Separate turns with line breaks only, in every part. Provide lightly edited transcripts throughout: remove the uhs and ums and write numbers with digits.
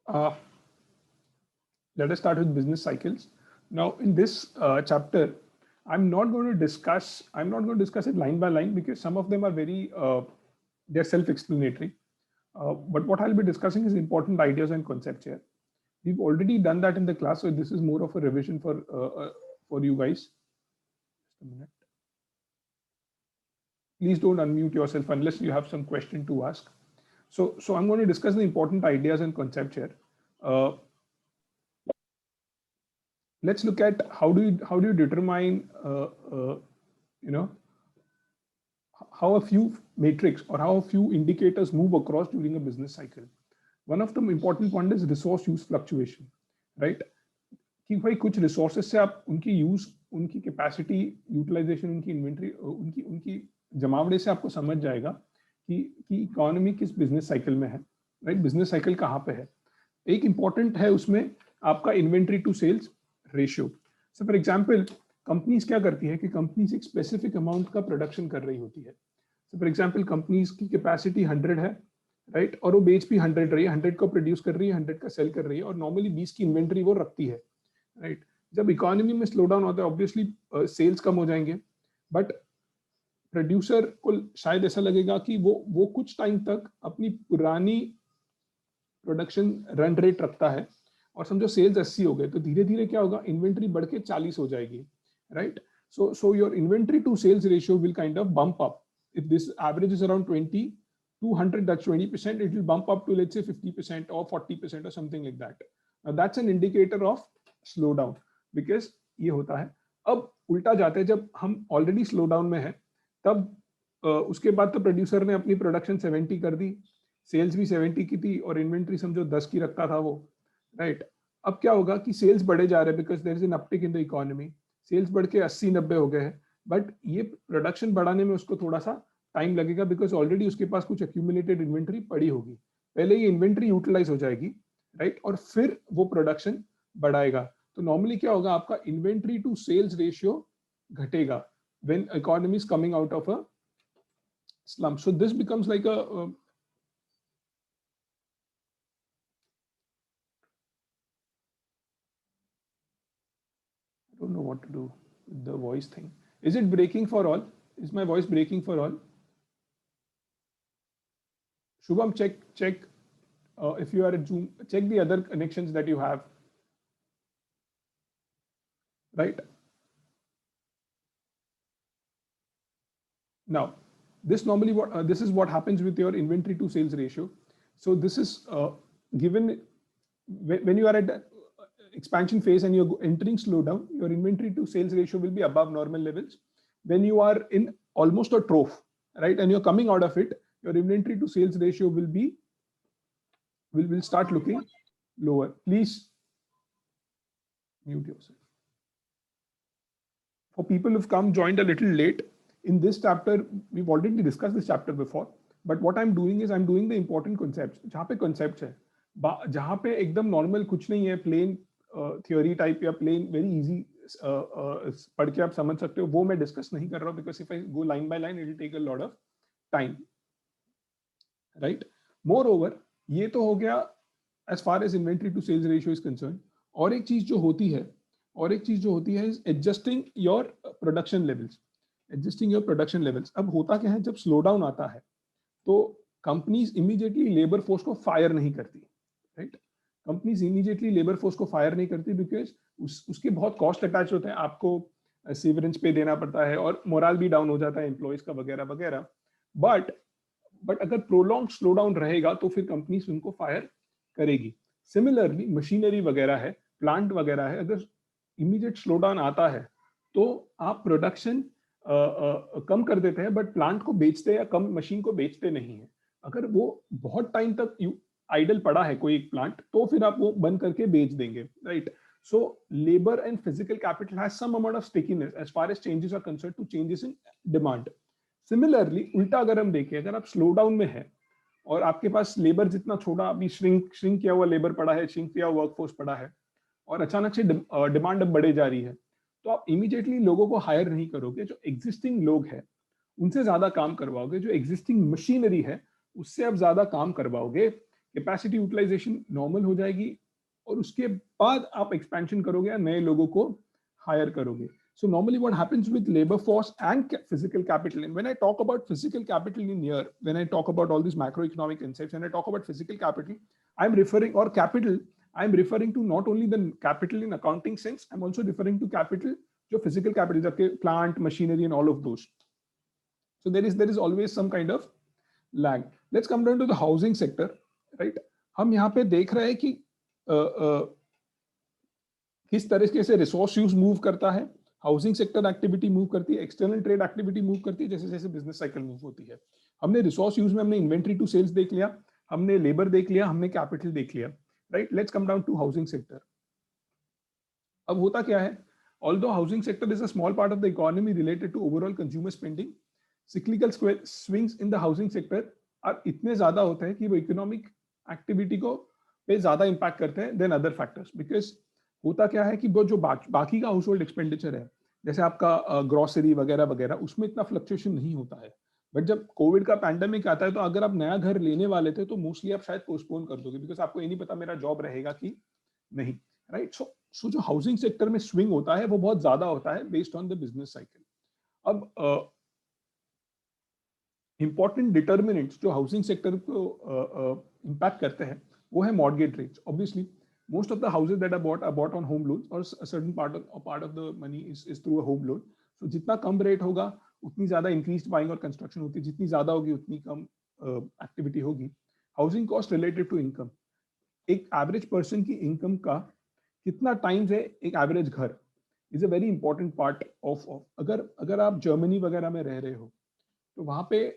Uh, Let us start with business cycles. Now, in this chapter, I'm not going to discuss. I'm not going to discuss it line by line because some of them are very they're self-explanatory. But what I'll be discussing is important ideas and concepts here. We've already done that in the class, so this is more of a revision for you guys. Just a minute. Please don't unmute yourself unless you have some question to ask. So I'm going to discuss the important ideas and concepts here. Let's look at how do you determine you know how a few metrics or how a few indicators move across during a business cycle. One of the important one is resource use fluctuation, right? कि भाई कुछ resources से आप उनकी use, उनकी capacity utilisation, उनकी inventory, उनकी उनकी जमावड़े से आपको समझ जाएगा कि इकोनॉमी किस बिजनेस साइकिल में है, राइट? बिजनेस साइकिल कहाँ पे है. एक इंपॉर्टेंट है उसमें आपका inventory to sales ratio. So for example companies क्या करती है कि कंपनीज एक स्पेसिफिक अमाउंट का प्रोडक्शन कर रही होती है. सो फॉर एग्जांपल कंपनीज की कैपेसिटी 100 है, राइट? और वो बेच भी 100 रही है, 100 को प्रोड्यूस कर रही है, 100 का सेल कर रही है, और नॉर्मली 20 की इन्वेंट्री वो रखती है, राइट? जब इकोनॉमी में स्लो डाउन होता है ऑब्वियसली सेल्स कम हो जाएंगे, बट प्रोड्यूसर को शायद ऐसा लगेगा कि वो कुछ टाइम तक अपनी पुरानी प्रोडक्शन रन रेट रखता है, और समझो सेल्स 80 हो गए तो धीरे धीरे क्या होगा, इन्वेंट्री बढ़ के 40 हो जाएगी, right? So your inventory to sales ratio will kind of bump up. If this average is around 20 to 100, that's 20%, it will bump up to let's say 50% or 40% or something like that. Now that's an indicator of slow down, because ये होता है. अब उल्टा जाते हैं, जब हम already slow down में है तब उसके बाद तो प्रोड्यूसर ने अपनी प्रोडक्शन 70 कर दी, सेल्स भी 70 की थी, और इन्वेंट्री समझो 10 की रखता था वो, राइट? अब क्या होगा कि सेल्स बढ़े जा रहे हैं because there is an uptick in the economy. Sales बढ़ के 80-90 हो गए हैं, बट ये प्रोडक्शन बढ़ाने में उसको थोड़ा सा टाइम लगेगा बिकॉज ऑलरेडी उसके पास कुछ एक्यूमुलेटेड इन्वेंट्री पड़ी होगी. पहले ये इन्वेंट्री यूटिलाइज हो जाएगी, राइट? और फिर वो प्रोडक्शन बढ़ाएगा. तो नॉर्मली क्या होगा, आपका इन्वेंट्री टू सेल्स रेशियो घटेगा when economy is coming out of a slump. So this becomes like a I don't know what to do with the voice thing. Is it breaking for all? Is my voice breaking for all? Shubham, check if you are at Zoom, check the other connections that you have, right? Now this normally this is what happens with your inventory to sales ratio. So this is given when you are at expansion phase and you're entering slowdown, your inventory to sales ratio will be above normal levels. When you are in almost a trough, right, and you're coming out of it, your inventory to sales ratio will start looking lower. Please mute yourself. For people who've come joined a little late, in this chapter we've already discussed this chapter before, but what I'm doing is I'm doing the important concepts. जहाँ पे concepts है, जहाँ पे एकदम normal कुछ नहीं है, plain theory type या plain very easy पढ़ के आप समझ सकते हो, वो मैं discuss नहीं कर रहा हूँ because if I go line by line it will take a lot of time, right? Moreover, ये तो हो गया as far as inventory to sales ratio is concerned. और एक चीज जो होती है is adjusting your production levels. अब होता क्या है, जब स्लो डाउन आता है तो कंपनीज इमीडिएटली लेबर फोर्स को फायर नहीं करती, right? Companies immediately labour force को फायर नहीं करती बिकॉज उसके बहुत कॉस्ट अटैच होते हैं, आपको सीवरेंस पे देना पड़ता है और मोरल भी डाउन हो जाता है एम्प्लॉइज का वगैरह वगैरह. बट अगर प्रोलॉन्ग स्लो डाउन रहेगा तो फिर कंपनीज उनको फायर करेगी. सिमिलरली मशीनरी वगैरह है, प्लांट वगैरह है, अगर इमीडिएट स्लो डाउन आता है तो आप प्रोडक्शन कम कर देते हैं, बट प्लांट को बेचते या कम मशीन को बेचते नहीं है. अगर वो बहुत टाइम तक आइडल पड़ा है कोई एक प्लांट, तो फिर आप वो बंद करके बेच देंगे, right? So labor and physical capital has some amount of stickiness as far as changes are concerned to changes in demand. Similarly, उल्टा अगर हम देखें, अगर आप स्लो डाउन में है और आपके पास लेबर जितना छोटा अभी श्रिंक किया हुआ लेबर पड़ा है, श्रिंक किया हुआ वर्कफोर्स पड़ा है, और अचानक से डिमांड अब बढ़े जा रही है, तो आप इमीडिएटली लोगों को हायर नहीं करोगे। जो एग्जिस्टिंग लोग हैं उनसे ज्यादा काम करवाओगे, जो एग्जिस्टिंग मशीनरी है उससे आप ज्यादा काम करवाओगे, कैपेसिटी यूटिलाइजेशन नॉर्मल हो जाएगी, और उसके बाद आप एक्सपेंशन करोगे या नए लोगों को हायर करोगे। So normally what happens with labor force and physical capital, and when I talk about physical capital in here, when I talk about all these macroeconomic insights, when I talk about physical capital, I'm referring, or capital, I'm referring to not only the capital in accounting sense, I'm also referring to capital, जो physical capital, okay, plant, machinery, and all of those. So there is always some kind of lag. Let's come down to the housing sector, right? हम यहाँ पे देख रहे हैं कि किस तरीके से रिसोर्स यूज मूव करता है, हाउसिंग सेक्टर एक्टिविटी मूव करती है, एक्सटर्नल ट्रेड एक्टिविटी मूव करती है, जैसे जैसे बिजनेस साइकिल मूव होती है। हमने रिसोर्स यूज में हमने इन्वेंट्री टू सेल्स देख लिया, हमने लेबर देख लिया, हमने कैपिटल देख लिया, right? Let's come down to housing sector. अब होता क्या है, although housing sector is a small part of the economy related to overall consumer spending, cyclical swings in the housing sector are इतने ज्यादा होते हैं कि वो इकोनॉमिक एक्टिविटी को पे ज्यादा इम्पैक्ट करते हैं देन अदर फैक्टर्स। बिकॉज होता क्या है कि वो जो बाकी का हाउस होल्ड एक्सपेंडिचर है, जैसे आपका ग्रोसरी वगैरह वगैरह, उसमें इतना फ्लक्चुएशन नहीं होता है। बट जब कोविड का पैंडेमिक आता है, तो अगर आप नया घर लेने वाले थे तो मोस्टली आप शायद पोस्टपोन कर दोगे, बिकॉज आपको ये नहीं पता मेरा जॉब रहेगा कि नहीं, राइट? सो जो हाउसिंग सेक्टर में स्विंग होता है वो बहुत ज्यादा होता है based on the business cycle. अब इंपॉर्टेंट डिटर्मिनेंट्स जो हाउसिंग सेक्टर को इम्पैक्ट करते हैं वो है mortgage rates. Obviously most of the houses that are bought on home loans, or a certain part of the money is through a home loan. So जितना कम rate होगा उतनी ज्यादा इंक्रीज्ड बाइंग और कंस्ट्रक्शन होती है, जितनी ज्यादा होगी उतनी कम एक्टिविटी होगी। Housing cost related to income, एक एवरेज पर्सन की इनकम का कितना टाइम्स है एक एवरेज घर, is a very important part of अगर आप जर्मनी वगैरह में रह रहे हो तो वहां पे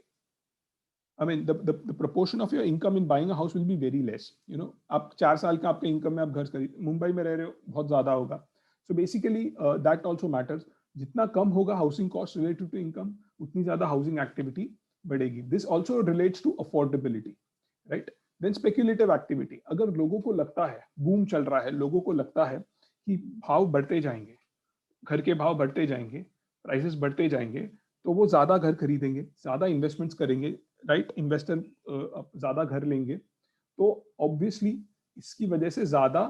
I mean, the proportion of your income in buying a house will be very less. You know, आप 4 साल का आपके इनकम में आप घर खरीद, मुंबई में रह रहे हो बहुत ज्यादा होगा। So basically that also matters. जितना कम होगा housing cost related to income, उतनी ज्यादा हाउसिंग एक्टिविटी बढ़ेगी। This also relates to affordability, right? Then speculative activity, अगर लोगों को लगता है बूम चल रहा है, लोगों को लगता है कि भाव बढ़ते जाएंगे, घर के भाव बढ़ते जाएंगे, प्राइसेस बढ़ते जाएंगे, तो वो ज्यादा घर खरीदेंगे, ज्यादा इन्वेस्टमेंट्स करेंगे, राइट? इन्वेस्टर ज्यादा घर लेंगे, तो ऑब्वियसली इसकी वजह से ज्यादा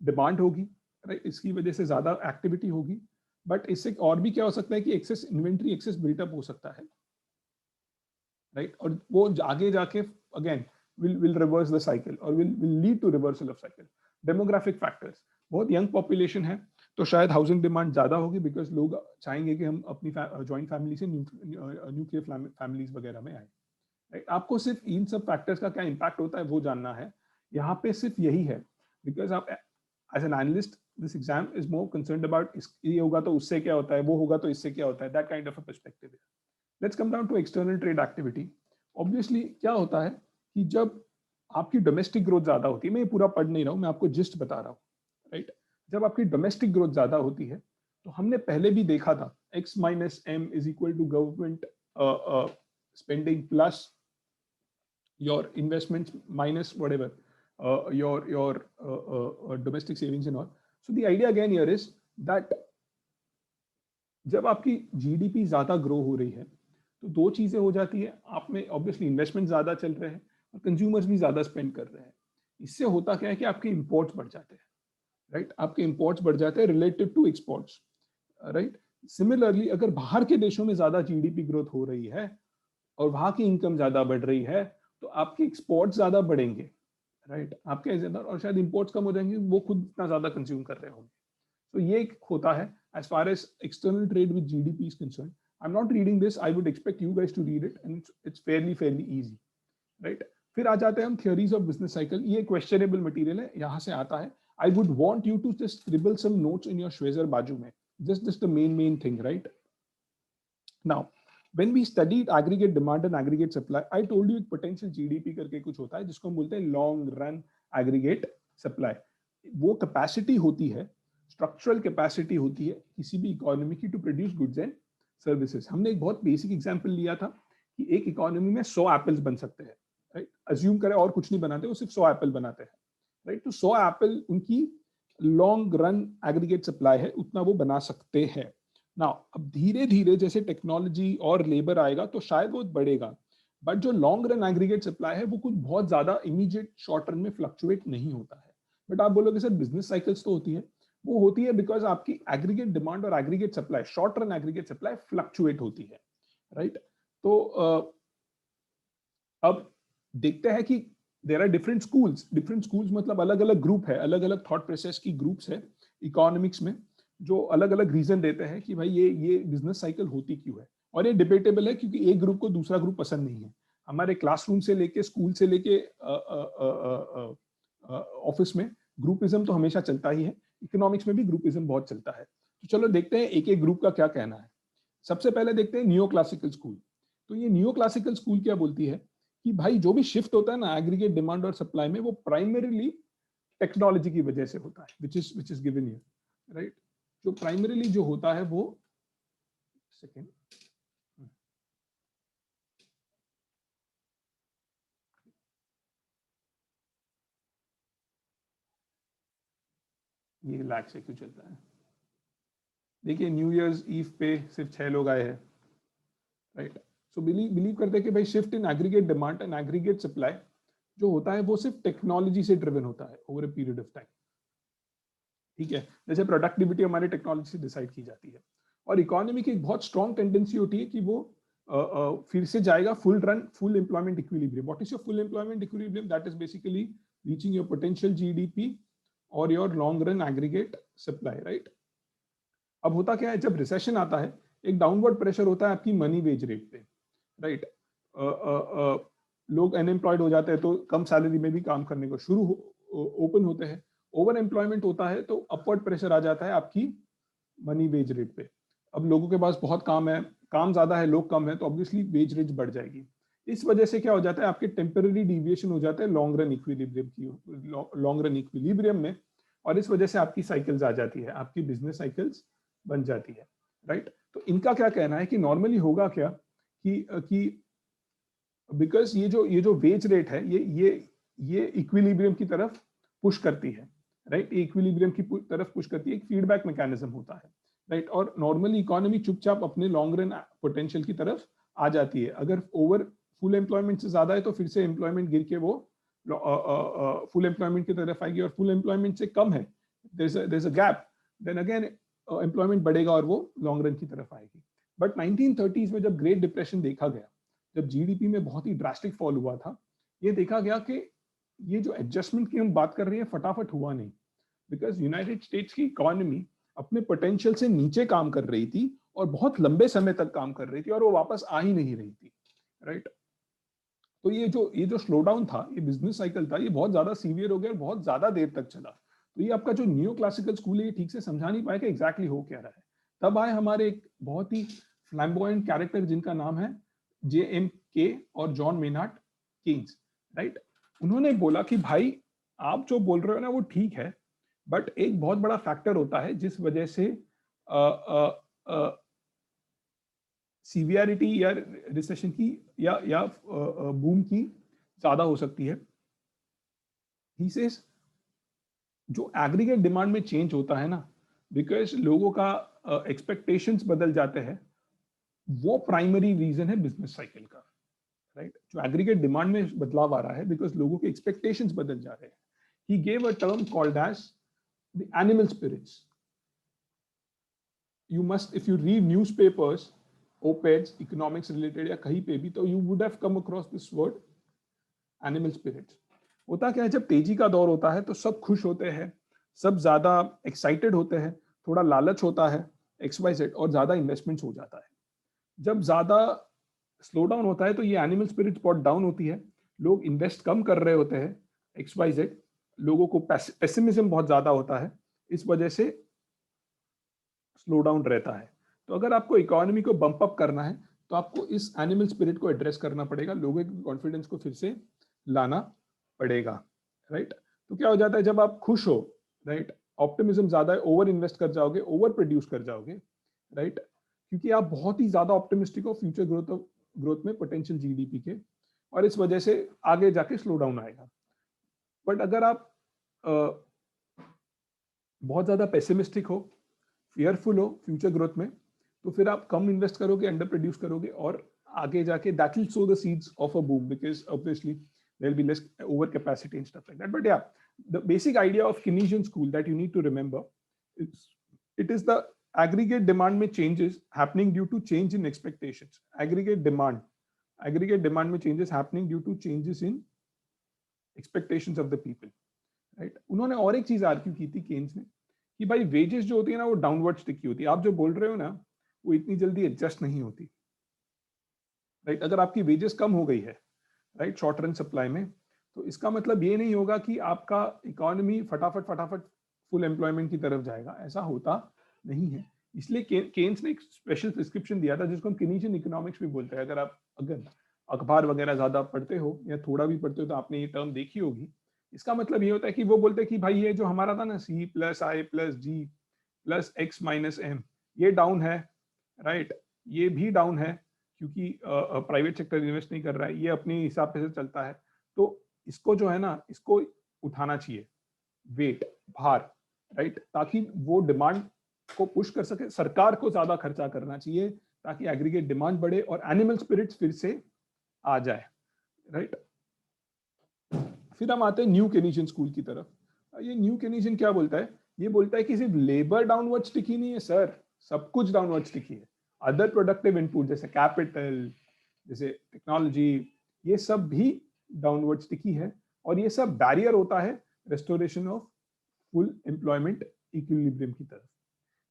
डिमांड होगी, राइट? इसकी वजह से ज्यादा एक्टिविटी होगी। बट इससे और भी क्या हो सकता है कि एक्सेस इन्वेंट्री, एक्सेस बिल्टअप हो सकता है, राइट? और वो आगे जाके again will reverse the cycle or will lead to reversal of cycle. Demographic factors, बहुत यंग पॉपुलेशन है तो शायद हाउसिंग डिमांड ज्यादा होगी, बिकॉज लोग चाहेंगे कि हम अपनी जॉइंट फैमिली से न्यूक्लियर फैमिलीज वगैरह में आए, राइट? आपको सिर्फ इन सब फैक्टर्स का क्या इम्पैक्ट होता है वो जानना है। यहाँ पे सिर्फ यही है, बिकॉज आप as an analyst this exam is more concerned about ये होगा तो उससे क्या होता है, वो होगा तो इससे क्या होता है, that kind of a perspective है। Let's come down to external trade activity. Obviously क्या होता है कि जब आपकी डोमेस्टिक ग्रोथ ज्यादा होती है, मैं ये पूरा पढ़ नहीं रहा हूँ, मैं आपको जिस्ट बता रहा हूँ, राइट? जब आपकी डोमेस्टिक ग्रोथ ज्यादा होती है तो हमने पहले भी देखा था x minus M is equal to government spending plus your investments minus whatever your domestic savings and all. So the idea again here is that जब आपकी जीडीपी ज्यादा ग्रो हो रही है तो दो चीजें हो जाती है, आप में ऑब्वियसली इन्वेस्टमेंट ज्यादा चल रहे हैं और कंज्यूमर्स भी ज्यादा स्पेंड कर रहे हैं। इससे होता क्या है कि आपके इंपोर्ट्स बढ़ जाते हैं, राइट? आपके इंपोर्ट्स बढ़ जाते हैं relative to exports, right? Similarly अगर बाहर के देशों में ज्यादा जीडीपी ग्रोथ हो रही है और वहां की इनकम ज्यादा बढ़ रही है तो आपके एक्सपोर्ट्स ज्यादा बढ़ेंगे, राइट? आपके ज्यादा, और शायद इंपोर्ट्स कम हो जाएंगे, वो खुद इतना ज्यादा कंज्यूम कर रहे होंगे। तो ये एक होता है as far as external trade with GDP is concerned. I'm not reading this. I would expect you guys to read it, and it's fairly easy, right? फिर आ जाते हैं हम theories of business cycle. ये questionable material है, यहाँ से आता है। I would want you to just scribble some notes in your Shwezer बाजू में, just the main thing, right? Now, when we studied aggregate demand and aggregate supply, I told you एक potential GDP करके कुछ होता है जिसको हम बोलते हैं long run aggregate supply. वो capacity होती है, structural capacity होती है किसी भी economy की to produce goods and services. हमने एक बहुत basic example लिया था कि एक economy में 100 apples बन सकते हैं, right? Assume करें और कुछ नहीं बनाते, वो सिर्फ 100 apple बनाते हैं, right? तो 100 apple उनकी long run aggregate supply है, उतना वो बना सकते हैं. नाउ अब धीरे धीरे जैसे टेक्नोलॉजी और लेबर आएगा तो शायद वो बढ़ेगा, बट जो लॉन्ग रन एग्रीगेट सप्लाई है वो कुछ बहुत ज्यादा इमीडिएट शॉर्ट रन में फ्लक्चुएट नहीं होता है. बट आप बोलोगे सर बिजनेस साइकिल्स तो होती है, वो होती है बिकॉज आपकी एग्रीगेट डिमांड और aggregate supply, short run aggregate supply fluctuate होती है, राइट? तो अब देखते हैं कि देयर आर डिफरेंट स्कूल्स मतलब अलग अलग ग्रुप है, अलग अलग थॉट प्रोसेस की ग्रुप्स है इकोनॉमिक्स में, जो अलग अलग रीजन देते हैं कि भाई ये बिजनेस साइकिल होती क्यों है. और ये डिबेटेबल है क्योंकि एक ग्रुप को दूसरा ग्रुप पसंद नहीं है. हमारे क्लासरूम से लेके स्कूल से लेके ऑफिस में ग्रुपिज्म तो हमेशा चलता ही है, इकोनॉमिक्स में भी ग्रुपिज्म बहुत चलता है. तो चलो देखते हैं एक एक ग्रुप का क्या कहना है. सबसे पहले देखते हैं नियो क्लासिकल स्कूल. तो ये नियो क्लासिकल स्कूल क्या बोलती है कि भाई जो भी शिफ्ट होता है ना एग्रीगेट डिमांड और सप्लाई में, वो प्राइमरीली टेक्नोलॉजी की वजह से होता है, which is given here, right? जो प्राइमरीली जो होता है वो सेकेंड ये लैग से क्यों चलता है. देखिए न्यू ईयर्स ईव पे सिर्फ 6 लोग आए हैं, राइट? सो बिलीव करते हैं कि भाई shift in aggregate demand and aggregate supply जो होता है वो सिर्फ टेक्नोलॉजी से ड्रिवन होता है over a period of time. ठीक है, जैसे प्रोडक्टिविटी हमारी टेक्नोलॉजी से डिसाइड की जाती है. और इकोनॉमी की एक बहुत स्ट्रॉन्ग टेंडेंसी होती है कि वो फिर से जाएगा full employment equilibrium. What is your full employment equilibrium? That is basically reaching your potential GDP और your long run aggregate supply, right? अब होता क्या है, जब रिसेशन आता है एक डाउनवर्ड प्रेशर होता है आपकी मनी वेज रेट पे, राइट? लोग अनएम्प्लॉयड हो जाते हैं तो कम सैलरी में भी काम करने को ओपन होते हैं. ओवर एम्प्लॉयमेंट होता है तो अपवर्ड प्रेशर आ जाता है आपकी मनी वेज रेट पे. अब लोगों के पास बहुत काम है, काम ज्यादा है, लोग कम है, तो ऑब्वियसली वेज रेट बढ़ जाएगी. इस वजह से क्या हो जाता है, आपके टेम्पररी डिविएशन हो जाता है लॉन्ग रन इक्विलिब्रियम में, और इस वजह से आपकी साइकिल्स आ जाती है, आपकी बिजनेस साइकिल्स बन जाती है, राइट? तो इनका क्या कहना है कि नॉर्मली होगा क्या कि बिकॉज ये जो वेज रेट है ये इक्विलिब्रियम की तरफ पुश करती है, राइट? इक्विलिब्रियम की तरफ पुश करती है, एक फीडबैक मैकेनिज्म होता है, राइट? और नॉर्मली इकोनॉमी चुपचाप अपने लॉन्ग रन पोटेंशियल की तरफ आ जाती है. अगर ओवर फुल एम्प्लॉयमेंट से ज्यादा है तो फिर से एम्प्लॉयमेंट गिर के वो फुल एम्प्लॉयमेंट की तरफ आएगी, और फुल एम्प्लॉयमेंट से कम है, there is a gap, then again employment बढ़ेगा और वो लॉन्ग रन की तरफ आएगी. बट 1930s में जब ग्रेट डिप्रेशन देखा गया, जब जीडीपी में बहुत ही ड्रास्टिक फॉल हुआ था, ये देखा गया कि ये जो एडजस्टमेंट की हम बात कर रहे हैं फटाफट हुआ नहीं, बिकॉज यूनाइटेड स्टेट्स की इकोनॉमी अपने पोटेंशियल से नीचे काम कर रही थी और बहुत लंबे समय तक काम कर रही थी, और वो वापस आ ही नहीं रही थी, राइट? तो ये जो स्लो डाउन था, ये बिजनेस साइकिल था, ये बहुत ज्यादा सीवियर हो गया और बहुत ज्यादा देर तक चला. तो ये आपका जो नियो क्लासिकल स्कूल है ये ठीक से समझा नहीं पाया कि एग्जैक्टली हो क्या रहा है. तब आए हमारे एक बहुत ही फ्लैम्बोयंट कैरेक्टर जिनका नाम है JMK और जॉन मेनार्ड केन्स, राइट? उन्होंने बोला कि भाई आप जो बोल रहे हो ना वो ठीक है, बट एक बहुत बड़ा फैक्टर होता है जिस वजह से सीवियरिटी या रिसेशन की या बूम की ज्यादा हो सकती है. ही सेज जो एग्रीगेट डिमांड में चेंज होता है ना, बिकॉज लोगों का एक्सपेक्टेशंस बदल जाते हैं, वो प्राइमरी रीजन है बिजनेस साइकिल का, राइट? जो एग्रीगेट डिमांड में बदलाव आ रहा है बिकॉज लोगों के एक्सपेक्टेशंस बदल जा रहे हैं. He gave a term called as the animal spirits. You must, if you read newspapers, op-eds, economics related या कहीं पे भी, तो you would have come across this word animal spirits. होता क्या है, जब तेजी का दौर होता है तो सब खुश होते हैं, सब ज्यादा एक्साइटेड होते हैं, थोड़ा लालच होता है XYZ, और ज्यादा इन्वेस्टमेंट्स हो जाता है. जब ज्यादा स्लो डाउन होता है तो ये एनिमल स्पिरिट बहुत डाउन होती है, लोग इन्वेस्ट कम कर रहे होते हैं XYZ, लोगों को पेसिमिज्म बहुत ज्यादा होता है, इस वजह से स्लो डाउन रहता है. तो अगर आपको इकोनॉमी को बम्प अप करना है तो आपको इस एनिमल स्पिरिट को एड्रेस करना पड़ेगा, लोगों के कॉन्फिडेंस को फिर से लाना पड़ेगा, राइट। तो क्या हो जाता है जब आप खुश हो, राइट, ऑप्टिमिज्म ज्यादा है, ओवर इन्वेस्ट कर जाओगे, ओवर प्रोड्यूस कर जाओगे, राइट, क्योंकि आप बहुत ही ज्यादा ऑप्टिमिस्टिक हो फ्यूचर ग्रोथ में पोटेंशियल जीडीपी के, और इस वजह से आगे जाके स्लो डाउन आएगा। बट अगर आप बहुत ज्यादा पेसिमिस्टिक हो, फियरफुल हो फ्यूचर ग्रोथ में, तो फिर आप कम इन्वेस्ट करोगे, अंडर प्रोड्यूस करोगे, और आगे जाके that will so the seeds of a boom, because obviously there'll be less over capacity and stuff like that. But yeah, the basic idea of Keynesian school that you need to remember is it is the aggregate demand में changes happening due to change in expectations. Aggregate demand में changes happening due to changes in expectations of the people, right? उन्होंने और एक चीज argue की थी Keynes ने कि भाई वेजेस जो होती है ना वो डाउनवर्ड स्टिकी होती है। आप जो बोल रहे हो ना वो इतनी जल्दी एडजस्ट नहीं होती, राइट। अगर आपकी वेजेस कम हो गई है, राइट, शॉर्ट रन सप्लाई में, तो इसका मतलब ये नहीं होगा कि आपका इकोनॉमी फटाफट फुल एम्प्लॉयमेंट की तरफ जाएगा, ऐसा होता नहीं है। इसलिए केन्स ने एक स्पेशल प्रिस्क्रिप्शन दिया था जिसको हम केनीशियन इकोनॉमिक्स भी बोलते हैं। अगर अखबार वगैरह ज्यादा पढ़ते हो या थोड़ा भी पढ़ते हो तो आपने ये टर्म देखी होगी। इसका मतलब ये होता है कि वो बोलते हैं कि भाई ये जो हमारा था ना C + I + G + X - M, ये डाउन है, राइट, ये भी डाउन है क्योंकि प्राइवेट सेक्टर इन्वेस्ट नहीं कर रहा है, ये अपने हिसाब से चलता है। तो इसको जो है ना, इसको उठाना चाहिए, वेट, भार, राइट, ताकि वो डिमांड को पुश कर सके। सरकार को ज्यादा खर्चा करना चाहिए ताकि एग्रीगेट डिमांड बढ़े और एनिमल स्पिरिट्स फिर से आ जाए, राइट। फिर हम आते हैं न्यू केनीशियन स्कूल की तरफ। ये न्यू केनीशियन क्या बोलता है? ये बोलता है कि सिर्फ लेबर डाउनवर्ड स्टिकी नहीं है सर, सब कुछ डाउनवर्ड स्टिकी है। अदर प्रोडक्टिव इनपुट जैसे कैपिटल, जैसे टेक्नोलॉजी, ये सब भी डाउनवर्ड स्टिकी है, और ये सब बैरियर होता है restoration of full employment equilibrium की तरफ।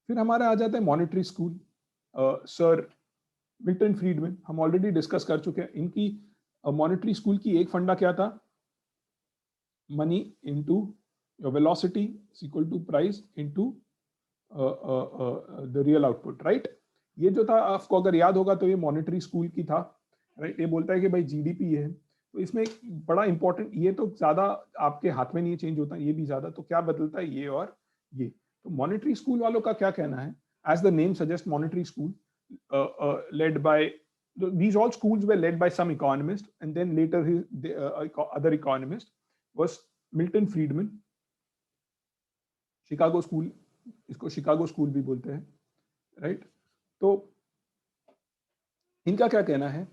फिर हमारा आ जाता है monetary school, sir Milton Friedman, हम ऑलरेडी डिस्कस कर चुके हैं। इनकी मॉनेटरी स्कूल की एक फंडा क्या था? Money into velocity equal to price into the real output, right. ये जो था आपको अगर याद होगा तो ये मॉनेटरी स्कूल की था, राइट। ये बोलता है कि भाई जीडीपी है, तो इसमें एक बड़ा इंपॉर्टेंट, ये तो ज्यादा आपके हाथ में नहीं चेंज होता, ये भी ज्यादा, तो क्या बदलता है ये और ये। तो मॉनेटरी स्कूल वालों का क्या कहना है? As the name suggest, monetary school led by these all schools were led by some economist, and then later other economist was Milton Friedman. Chicago school, इसको शिकागो स्कूल भी बोलते हैं, राइट। तो इनका क्या कहना है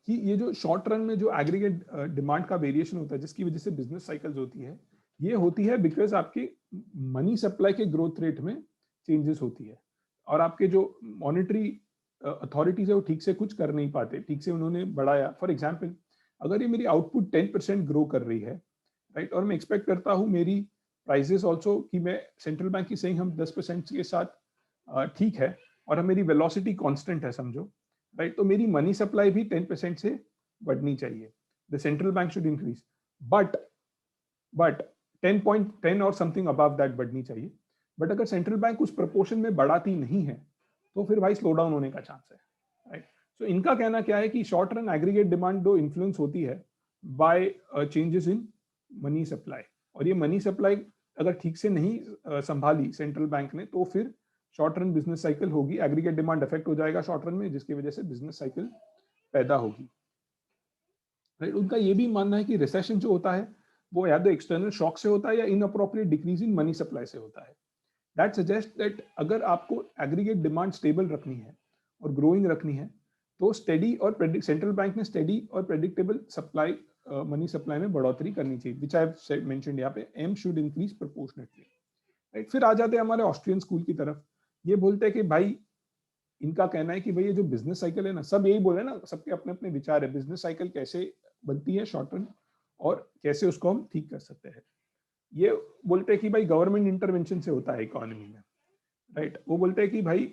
कि ये जो शॉर्ट रन में जो एग्रीगेट डिमांड का वेरिएशन होता है जिसकी वजह से बिजनेस साइकिल्स होती है, ये होती है बिकॉज आपकी मनी सप्लाई के ग्रोथ रेट में चेंजेस होती है, और आपके जो मॉनेटरी अथॉरिटीज है वो ठीक से कुछ कर नहीं पाते, ठीक से उन्होंने बढ़ाया। फॉर एग्जाम्पल, अगर ये मेरी आउटपुट 10% ग्रो कर रही है, राइट, और मैं एक्सपेक्ट करता हूँ मेरी प्राइसेस ऑल्सो कि मैं, सेंट्रल बैंक की सेइंग हम 10% के साथ ठीक है, और मेरी वेलोसिटी कांस्टेंट है समझो, राइट, तो मेरी मनी सप्लाई भी 10% से बढ़नी चाहिए। The central bank should increase, but 10.10 और समथिंग अबव दैट बढ़नी चाहिए। बट अगर सेंट्रल बैंक उस प्रपोर्शन में बढ़ाती नहीं है तो फिर भाई स्लो डाउन होने का चांस है, राइट। सो इनका कहना क्या है कि शॉर्ट रन एग्रीगेट डिमांड दो इन्फ्लुएंस होती है by changes in money supply, और ये मनी सप्लाई अगर ठीक से नहीं संभाली सेंट्रल बैंक ने तो फिर शॉर्ट रन बिजनेस साइकिल होगी, एग्रीगेट डिमांड अफेक्ट हो जाएगा शॉर्ट रन में, जिसकी वजह से बिजनेस साइकिल पैदा होगी, राइट। उनका ये भी मानना है कि रिसेशन जो होता है वो या तो एक्सटर्नल शॉक से होता है या inappropriate decrease in money supply से होता है। दैट सजेस्ट दैट अगर आपको एग्रीगेट डिमांड स्टेबल रखनी है और ग्रोइंग रखनी है तो स्टेडी और सेंट्रल बैंक ने स्टेडी और प्रेडिक्टेबल सप्लाई, मनी सप्लाई में बढ़ोतरी करनी चाहिए, विच आई हैव मेंशन्ड यहाँ पे, M should increase proportionately, right. फिर आ जाते हैं हमारे ऑस्ट्रियन स्कूल की तरफ। ये बोलते हैं कि भाई, इनका कहना है कि भाई ये जो बिजनेस साइकिल है ना, सब यही बोले ना, सबके अपने अपने विचार है, बिजनेस साइकिल कैसे बनती है शॉर्ट रन और कैसे उसको हम ठीक कर सकते हैं। ये बोलते हैं कि भाई गवर्नमेंट इंटरवेंशन से होता है इकोनॉमी में, राइट। वो बोलते हैं कि भाई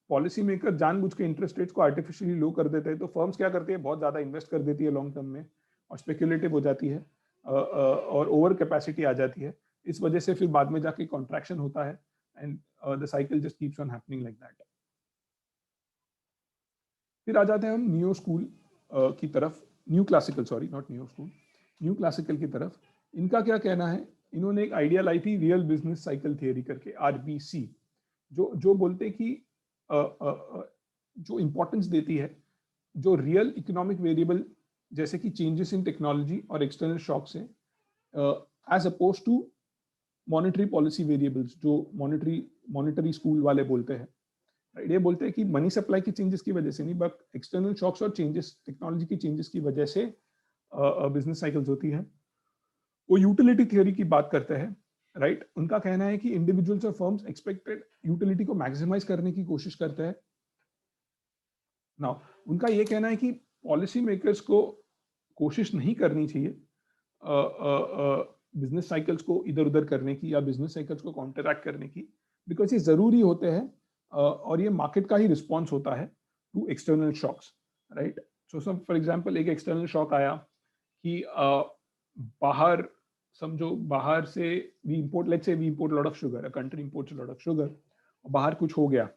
पॉलिसी मेकर जानबूझ के इंटरेस्ट रेट्स को आर्टिफिशियली लो कर देते हैं, तो फर्म्स क्या करती है, बहुत ज्यादा इन्वेस्ट कर देती है लॉन्ग टर्म में और स्पेक्युलेटिव हो जाती है और ओवर कैपेसिटी आ जाती है। इस वजह से फिर बाद में जाके कॉन्ट्रैक्शन होता है and the cycle just keeps on happening like that. फिर आ जाते हैं हम न्यू स्कूल की तरफ, new classical, sorry not new school, new classical की तरफ। इनका क्या कहना है, इन्होंने एक आइडिया लाई थी रियल बिजनेस साइकिल थियरी करके, RBC, जो जो बोलते कि जो इंपॉर्टेंस देती है जो रियल इकोनॉमिक वेरिएबल जैसे कि चेंजेस इन टेक्नोलॉजी और एक्सटर्नल शॉक से, as opposed to monetary policy variables, जो मॉनेटरी स्कूल वाले बोलते हैं। ये बोलते हैं कि मनी सप्लाई की चेंजेस की वजह से नहीं, बट एक्सटर्नल शॉक्स और चेंजेस, टेक्नोलॉजी की चेंजेस की वजह से बिजनेस साइकिल्स होती है। वो यूटिलिटी थ्योरी की बात करते हैं, राइट। उनका कहना है कि इंडिविजुअल्स और फर्म्स एक्सपेक्टेड यूटिलिटी को मैक्सिमाइज करने की कोशिश करते हैं। नाउ उनका ये कहना है कि पॉलिसी मेकर्स को कोशिश नहीं करनी चाहिए बिजनेस साइकिल्स को इधर उधर करने की या बिजनेस साइकिल्स को काउंटरैक्ट करने की, बिकॉज ये जरूरी होते हैं और ये मार्केट का ही रिस्पॉन्स होता है to external shocks, right. So some for example एक एक्सटर्नल शॉक आया कि बाहर, समझो बाहर से we import, let's say we import lot of sugar, a country imports lot of sugar, बाहर कुछ हो गया,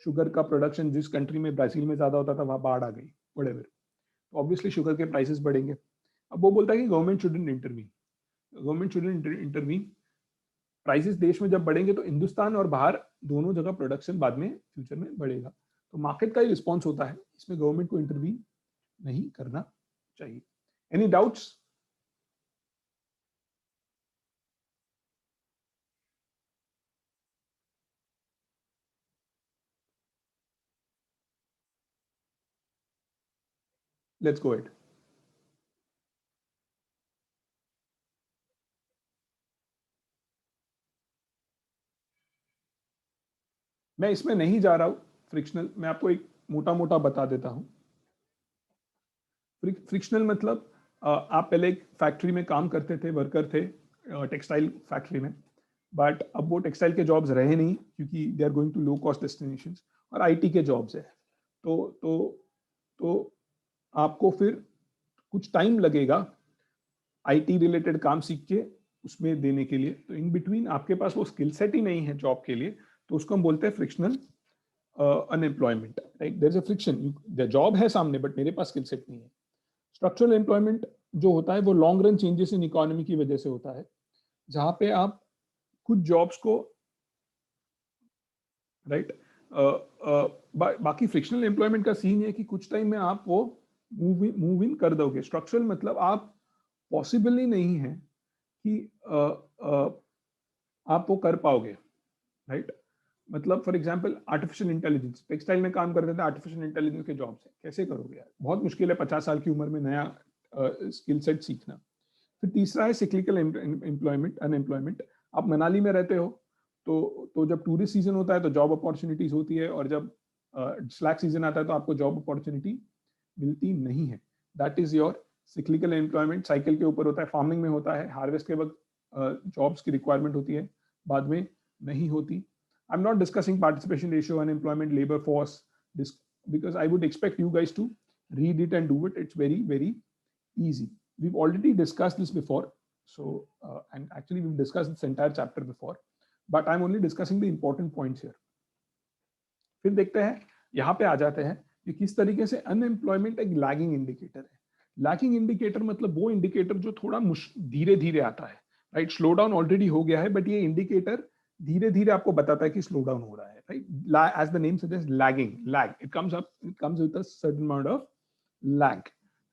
शुगर का प्रोडक्शन जिस कंट्री में, ब्राजील में ज्यादा होता था, वहां बाढ़ आ गई, व्हाटएवर, तो ऑब्वियसली शुगर के प्राइसेस बढ़ेंगे। अब वो बोलता है कि government shouldn't intervene, government shouldn't intervene, prices देश में जब बढ़ेंगे तो हिंदुस्तान और बाहर दोनों जगह प्रोडक्शन बाद में फ्यूचर में बढ़ेगा, तो मार्केट का ही रिस्पॉन्स होता है, इसमें गवर्नमेंट को इंटरवीन नहीं करना चाहिए। Any doubts? Let's go it. मैं इसमें नहीं जा रहा हूं फ्रिक्शनल, मैं आपको एक मोटा मोटा बता देता हूं। फ्रिक्शनल मतलब आप पहले एक फैक्ट्री में काम करते थे, वर्कर थे टेक्सटाइल फैक्ट्री में, बट अब वो टेक्सटाइल के जॉब्स रहे नहीं क्योंकि they are going to low cost destinations, और आईटी के जॉब्स है। तो तो तो आपको फिर कुछ टाइम लगेगा आईटी रिलेटेड काम सीख के उसमें देने के लिए, तो इन बिटवीन आपके पास वो स्किल सेट ही नहीं है जॉब के लिए, तो उसको हम बोलते हैं frictional unemployment, right. There is a friction, job है सामने बट मेरे पास स्किल सेट नहीं है। स्ट्रक्चरल एम्प्लॉयमेंट जो होता है वो long run changes in economy की वजह से होता है, जहां पे आप कुछ जॉब्स को, राइट, बाकी फ्रिक्शनल एम्प्लॉयमेंट का सीन है कि कुछ टाइम में आप वो मूव इन कर दोगे। स्ट्रक्चरल मतलब आप पॉसिबल ही नहीं है कि आप वो कर पाओगे, राइट। मतलब for example artificial intelligence, textile में काम करते थे, आर्टिफिशियल इंटेलिजेंस के जॉब्स है, कैसे करोगे यार, बहुत मुश्किल है 50 साल की उम्र में नया स्किल सेट सीखना। फिर तीसरा है सिक्लिकल एम्प्लॉयमेंट, अनएम्प्लॉयमेंट। आप मनाली में रहते हो, तो जब टूरिस्ट सीजन होता है तो जॉब अपॉर्चुनिटीज होती है, और जब स्लैक सीजन आता है तो आपको जॉब अपॉर्चुनिटी मिलती नहीं है। That is your cyclical employment. Cycle के ऊपर होता है, फार्मिंग में होता है, हार्वेस्ट के वक्त जॉब्स की रिक्वायरमेंट होती है, बाद में नहीं होती। I'm not discussing participation ratio, unemployment, labor force, because I would expect you guys to read it and do it. It's very, very easy. We've already discussed this before. So, and actually we've discussed this entire chapter before, but I'm only discussing the important points here. फिर देखते हैं, यहाँ पे आ जाते हैं कि किस तरीके से अनएम्प्लॉयमेंट एक लैगिंग इंडिकेटर है। लैगिंग इंडिकेटर मतलब वो इंडिकेटर जो थोड़ा धीरे धीरे आता है, राइट। स्लो डाउन ऑलरेडी हो गया है, बट ये इंडिकेटर धीरे धीरे आपको बताता है कि स्लो डाउन हो रहा है, right. As the name suggest, lagging, lag, it comes with a certain amount of lag,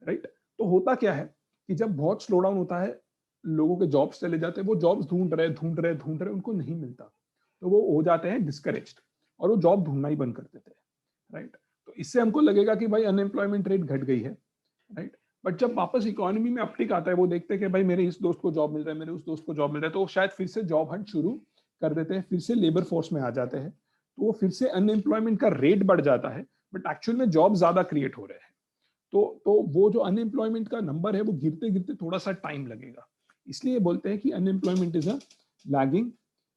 right. तो होता क्या है कि जब बहुत स्लो डाउन होता है, लोगों के जॉब्स चले जाते हैं, वो जॉब्स ढूंढ रहे, उनको नहीं मिलता, तो वो हो जाते हैं डिस्करेज्ड, और वो जॉब ढूंढना ही बंद कर देते हैं, राइट। तो इससे हमको लगेगा कि भाई अनएम्प्लॉयमेंट रेट घट गई है, राइट। बट जब वापस इकोनॉमी में अपटिक आता है, वो देखते हैं कि भाई मेरे इस दोस्त को जॉब मिल रहा है, मेरे उस दोस्त को जॉब मिल रहा है, तो वो शायद फिर से जॉब हंट शुरू कर देते हैं, फिर से लेबर फोर्स में आ जाते हैं, तो वो फिर से अनएम्प्लॉयमेंट का रेट बढ़ जाता है, बट एक्चुअल में जॉब ज्यादा क्रिएट हो रहे हैं। तो वो जो अनएम्प्लॉयमेंट का नंबर है वो गिरते गिरते थोड़ा सा टाइम लगेगा, इसलिए बोलते हैं कि unemployment is a lagging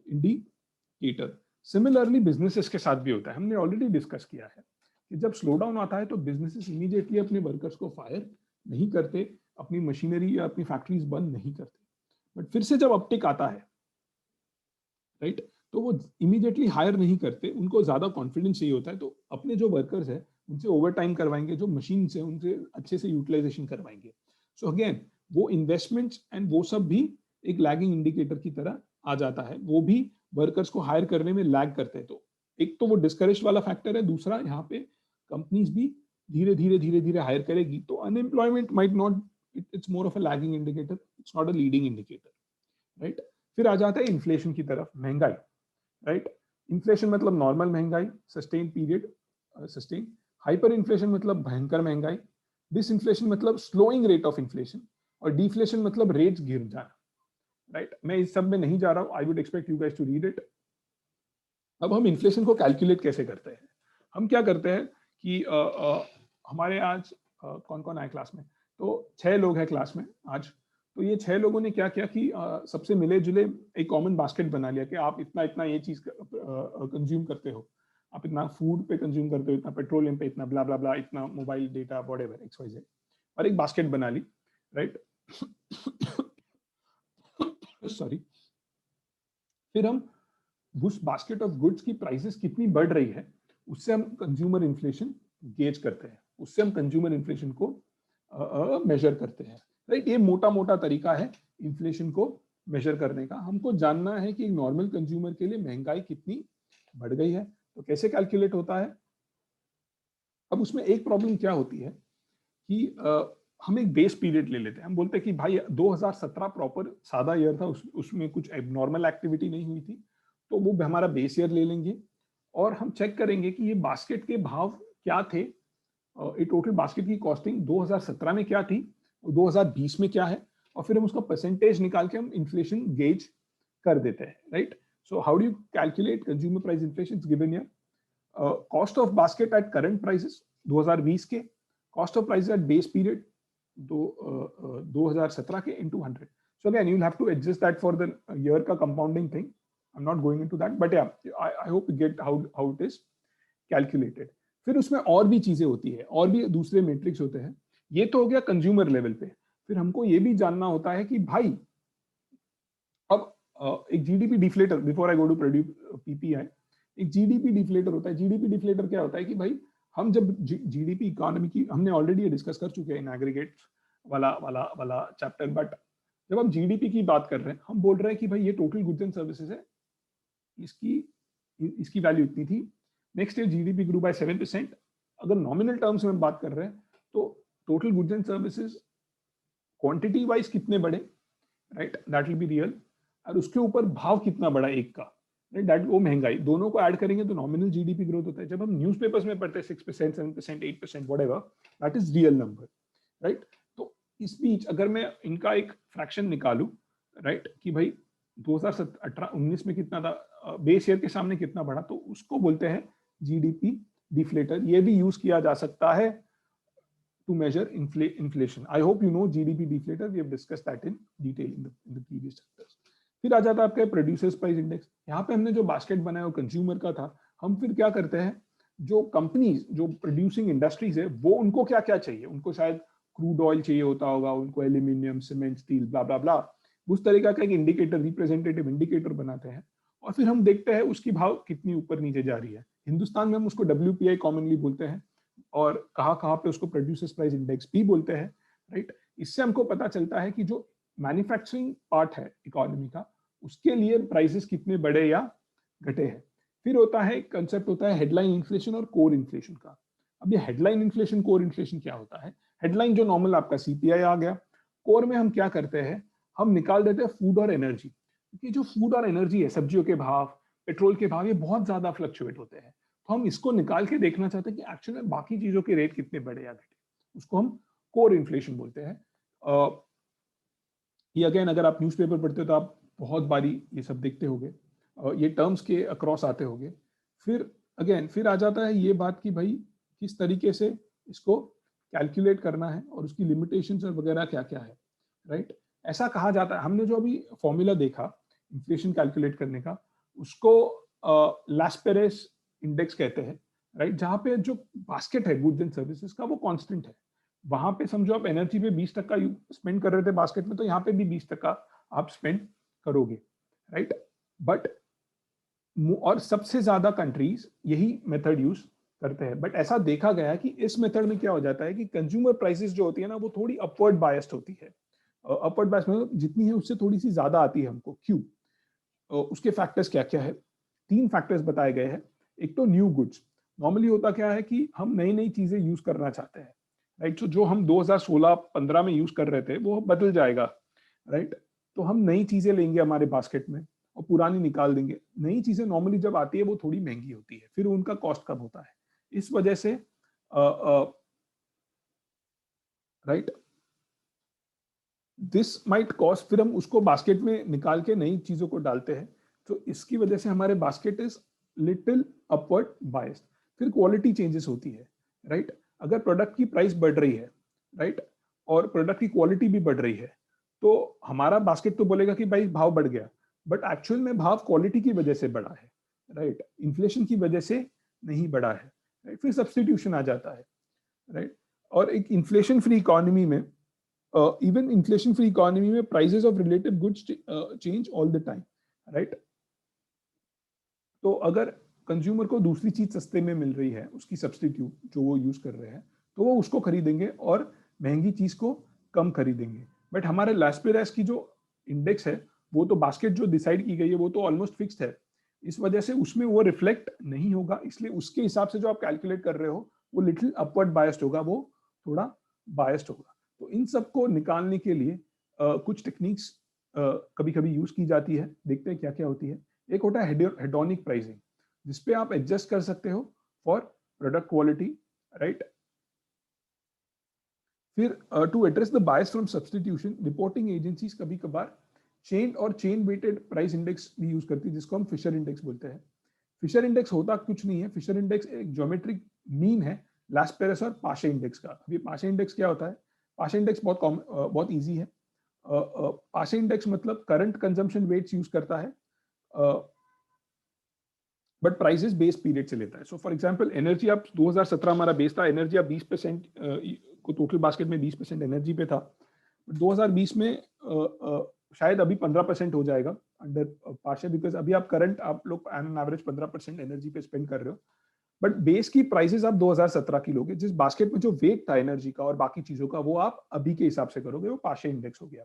indicator. Similarly businesses के साथ भी होता है, हमने ऑलरेडी डिस्कस किया है कि जब स्लो डाउन आता है तो बिजनेसेस इमीडिएटली अपने वर्कर्स को फायर नहीं करते, अपनी मशीनरी या अपनी फैक्ट्रीज बंद नहीं करते, बट फिर से जब अपटिक आता है, राइट, तो वो इमीडिएटली हायर नहीं करते, उनको ज्यादा कॉन्फिडेंस चाहिए होता है, तो अपने जो वर्कर्स है उनसे ओवर टाइम करवाएंगे, जो मशीन से उनसे अच्छे से यूटिलाइजेशन करवाएंगे. सो अगेन वो इन्वेस्टमेंट्स एंड वो सब भी एक लैगिंग इंडिकेटर की तरह आ जाता है, वो भी वर्कर्स को हायर करने में लैग करते हैं. तो एक तो वो डिस्करेज वाला फैक्टर है, दूसरा यहाँ पे कंपनीज भी धीरे धीरे हायर करेगी, तो unemployment might not, it's more of a lagging indicator, it's not a leading indicator, right. फिर आ जाता है इन्फ्लेशन की तरफ, महंगाई, राइट. इन्फ्लेशन मतलब नॉर्मल महंगाई, sustain period, sustain. Hyper inflation मतलब भयंकर महंगाई. डिसइन्फ्लेशन मतलब स्लोइंग रेट ऑफ इन्फ्लेशन. और डिफ्लेशन मतलब रेट्स गिर जाना, राइट. मैं इस सब में नहीं जा रहा हूं, I would expect you guys to read it. अब हम इन्फ्लेशन को कैलकुलेट कैसे करते हैं? हम क्या करते हैं कि हमारे आज कौन कौन आए क्लास में? तो 6 लोग हैं क्लास में आज. तो ये 6 लोगों ने क्या किया कि सबसे मिले जुले एक कॉमन बास्केट बना लिया कि आप इतना इतना ये चीज कंज्यूम करते हो, आप इतना फूड पे कंज्यूम करते हो, इतना पेट्रोलियम पे, इतना ब्ला ब्ला ब्ला, इतना mobile data, whatever X Y Z, और एक बास्केट बना ली, राइट. सॉरी. फिर हम उस बास्केट ऑफ गुड्स की प्राइसेस कितनी बढ़ रही है, उससे हम कंज्यूमर इन्फ्लेशन गेज करते हैं, उससे हम कंज्यूमर इन्फ्लेशन को मेजर करते हैं, राइट. ये मोटा मोटा तरीका है इन्फ्लेशन को मेजर करने का. हमको जानना है कि नॉर्मल कंज्यूमर के लिए महंगाई कितनी बढ़ गई है, तो कैसे कैलकुलेट होता है. अब उसमें एक प्रॉब्लम क्या होती है कि हम एक बेस पीरियड ले लेते हैं. हम बोलते हैं कि भाई 2017 प्रॉपर सादा ईयर था, उसमें कुछ एबनॉर्मल एक्टिविटी नहीं हुई थी, तो वो हमारा बेस ईयर ले लेंगे. और हम चेक करेंगे कि ये बास्केट के भाव क्या थे, ये टोटल बास्केट की कॉस्टिंग 2017 में क्या थी और 2020 में क्या है, और फिर हम उसका परसेंटेज निकाल के हम इन्फ्लेशन गेज कर देते हैं, right. So how do you calculate consumer price inflation given here? Cost of basket at current prices 2020 के, cost of price at base period 2017 के into 100. So again, you'll have to adjust that for the year का compounding thing. I'm not going into that, but yeah, I hope you get how it is calculated. फिर उसमें और भी चीजें होती है, और भी दूसरे मैट्रिक्स होते हैं. ये तो हो गया कंज्यूमर लेवल पे. फिर हमको ये भी जानना होता है कि भाई अब एक GDP deflator, before I go to produce PPI, एक जीडीपी डिफ्लेटर होता है. जीडीपी डिफ्लेटर क्या होता है कि भाई हम जब जीडीपी इकोनॉमी की, हमने ऑलरेडी डिस्कस कर चुके हैं इन एग्रीगेट वाला वाला वाला चैप्टर, बट जब हम जीडीपी की बात कर रहे हैं, हम बोल रहे हैं कि भाई ये टोटल गुड्स एंड सर्विसेज है, इसकी इसकी वैल्यू इतनी थी. Next year GDP grew by 7%. अगर नॉमिनल टर्म्स में हम बात कर रहे हैं तो total goods and services quantity wise कितने बढ़े, right, that will be real. और उसके ऊपर भाव कितना बढ़ा एक का, राइट, दैट वो महंगाई, दोनों को ऐड करेंगे तो नॉमिनल जीडीपी ग्रोथ होता है. जब हम न्यूज़पेपर्स में पढ़ते हैं 6%, 7%, 8%, whatever, that is real number, right. तो इस बीच अगर मैं इनका एक फ्रैक्शन निकालूं, राइट, कि भाई 2018-19 में कितना था, बेस ईयर के सामने कितना बढ़ा, तो उसको बोलते हैं जीडीपी डिफ्लेटर. ये भी यूज किया जा सकता है to measure inflation. I hope you know GDP deflator. We have discussed that in detail in the previous chapters. फिर आ जाता है आपका प्रोड्यूसर्स प्राइस इंडेक्स. यहाँ पे हमने जो बास्केट बनाया वो कंज्यूमर का था. हम फिर क्या करते हैं, जो कंपनीज, जो प्रोड्यूसिंग इंडस्ट्रीज है, वो उनको क्या क्या चाहिए, उनको शायद क्रूड ऑयल चाहिए होता होगा, उनको एल्यूमिनियम, सीमेंट, स्टील, ब्ला ब्ला ब्ला, उस तरीका का एक इंडिकेटर, रिप्रेजेंटेटिव इंडिकेटर बनाते हैं. और फिर हम देखते हैं उसकी भाव कितनी ऊपर नीचे जा रही है. हिंदुस्तान में हम उसको WPI कॉमनली बोलते हैं, और कहाँ कहाँ पे उसको प्रोड्यूसर्स प्राइस इंडेक्स भी बोलते हैं, राइट. इससे हमको पता चलता है कि जो मैन्युफैक्चरिंग पार्ट है इकोनॉमी का, उसके लिए प्राइसेस कितने बढ़े या घटे हैं. फिर होता है कंसेप्ट, होता है हेडलाइन इन्फ्लेशन और कोर इन्फ्लेशन का. अब ये हेडलाइन इन्फ्लेशन, कोर इन्फ्लेशन क्या होता है? हेडलाइन जो नॉर्मल आपका CPI आ गया. कोर में हम क्या करते हैं, हम निकाल देते हैं फूड और एनर्जी, क्योंकि जो फूड और एनर्जी है, सब्जियों के भाव, पेट्रोल के भाव, ये बहुत ज्यादा फ्लक्चुएट होते हैं. तो हम इसको निकाल के देखना चाहते हैं कि एक्चुअली में बाकी चीजों के रेट कितने बढ़े या घटे. उसको हम कोर इन्फ्लेशन बोलते हैं. ये अगेन अगर आप न्यूज़पेपर पढ़ते हो तो आप बहुत बारी ये सब देखते होंगे, ये टर्म्स के अक्रॉस आते होंगे. फिर अगेन फिर आ जाता है ये बात कि भाई किस तरीके से इसको कैलकुलेट करना है और उसकी लिमिटेशंस और वगैरह क्या क्या है, राइट. ऐसा कहा जाता है, हमने जो अभी फॉर्मूला देखा इन्फ्लेशन कैलकुलेट करने का, उसको लास्पेरेस इंडेक्स कहते हैं, राइट. जहाँ पे जो बास्केट है गुड्स एंड सर्विसेज का, वो कांस्टेंट है. वहां पे समझो आप एनर्जी पे 20% स्पेंड कर रहे थे बास्केट में, तो यहाँ पे भी 20% आप स्पेंड करोगे, राइट. बट और सबसे ज्यादा कंट्रीज यही मेथड यूज करते हैं। बट ऐसा देखा गया है कि इस मेथड में क्या हो जाता है कि कंज्यूमर प्राइसेस जो होती है ना वो थोड़ी अपवर्ड बायस्ड होती है। अपवर्ड बायस्ड मतलब जितनी है उससे थोड़ी सी ज्यादा आती है हमको। क्यों? उसके फैक्टर्स क्या क्या है? 3 फैक्टर्स बताए गए हैं। एक तो न्यू गुड्स। नॉर्मली होता क्या है कि हम नई नई चीजें यूज करना चाहते हैं, राइट? तो जो हम 2016-15 में यूज कर रहे थे वो बदल जाएगा, राइट? तो हम नई चीजें लेंगे हमारे बास्केट में और पुरानी निकाल देंगे। नई चीजें नॉर्मली जब आती है वो थोड़ी महंगी होती है, फिर उनका कॉस्ट कम होता है। इस वजह से राइट, दिस माइट कॉस्ट, फिर हम उसको बास्केट में निकाल के नई चीजों को डालते हैं, तो इसकी वजह से हमारे basket is little upward biased. फिर क्वालिटी चेंजेस होती है, राइट? अगर प्रोडक्ट की प्राइस बढ़ रही है, राइट, और प्रोडक्ट की क्वालिटी भी बढ़ रही है, तो हमारा बास्केट तो बोलेगा कि भाई भाव बढ़ गया, बट एक्चुअल में भाव क्वालिटी की वजह से बढ़ा है, राइट? इन्फ्लेशन की वजह से नहीं बढ़ा है, राइट? फिर सब्सटीट्यूशन आ जाता है, राइट? और एक इन्फ्लेशन फ्री इकोनॉमी में, even inflation free economy में prices of relative goods change all the time, right? तो अगर कंज्यूमर को दूसरी चीज सस्ते में मिल रही है, उसकी सब्स्टिट्यूट जो वो यूज कर रहे हैं, तो वो उसको खरीदेंगे और महंगी चीज को कम खरीदेंगे। बट हमारे लास्पेरास की जो इंडेक्स है, वो तो बास्केट जो डिसाइड की गई है वो तो ऑलमोस्ट फिक्स्ड है। इस वजह से उसमें वो रिफ्लेक्ट नहीं होगा, इसलिए उसके हिसाब से जो आप कैलकुलेट कर रहे हो वो लिटिल अपवर्ड बायस्ड होगा, वो थोड़ा बायस्ड होगा। तो इन सबको निकालने के लिए कुछ टेक्निक्स कभी कभी यूज की जाती है। देखते हैं क्या क्या होती है। एक होता है हेडोनिक प्राइसिंग, जिसपे आप एडजस्ट कर सकते हो फॉर प्रोडक्ट क्वालिटी, राइट? फिर to address the bias from substitution, reporting agencies कभी कभार चेन और चेन वेटेड प्राइस इंडेक्स भी यूज करती है, जिसको हम फिशर इंडेक्स बोलते हैं। फिशर इंडेक्स होता कुछ नहीं है, फिशर इंडेक्स एक ज्योमेट्रिक मीन है लास्पेरस और पाशे इंडेक्स का। अभी पाशे इंडेक्स क्या होता है? पाशे इंडेक्स बहुत इजी है। पाशे इंडेक्स मतलब करंट कंजम्पशन वेट्स यूज करता है, बट प्राइसेस बेस पीरियड से लेता है। सो फॉर एग्जांपल एनर्जी, आप 2017 हमारा बेस था, एनर्जी आप 20% को टोटल बास्केट में 20% एनर्जी पे था। 2020 में शायद अभी 15% हो जाएगा अंडर पाशे, बिकॉज अभी आप करंट आप लोग एन एवरेज 15% एनर्जी पे स्पेंड कर रहे हो। बट बेस की प्राइसेस आप 2017 की लोगे, जिस बास्केट में जो वेट था एनर्जी का और बाकी चीजों का, वो आप अभी के हिसाब से करोगे, वो पाशे इंडेक्स हो गया।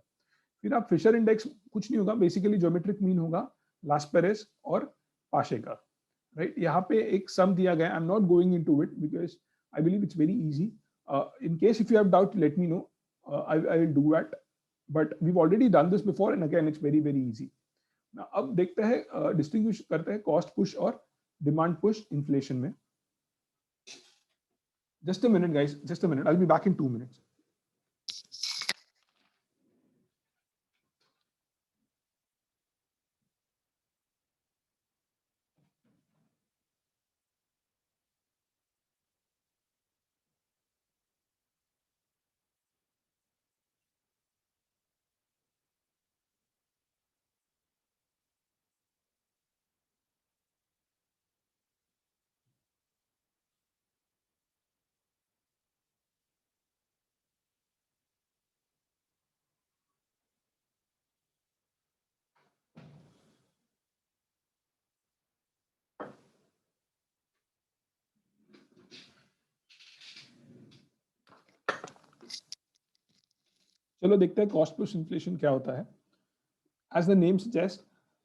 फिर आप फिशर इंडेक्स कुछ नहीं होगा, बेसिकली ज्योमेट्रिक मीन होगा लास्पेरेस और पाशे का, राइट? यहाँ पे एक सम दिया गया, I am not going into it because I believe it's very easy. In case if you have doubt let me know, I will do that, but we have already done this before and again it's very very easy. अब देखते हैं, distinguish करते हैं cost push और demand push inflation में। Just a minute guys, just a minute, I will be back in 2 minutes. चलो देखते हैं कॉस्ट पुश इन्फ्लेशन क्या होता है। As the name suggest,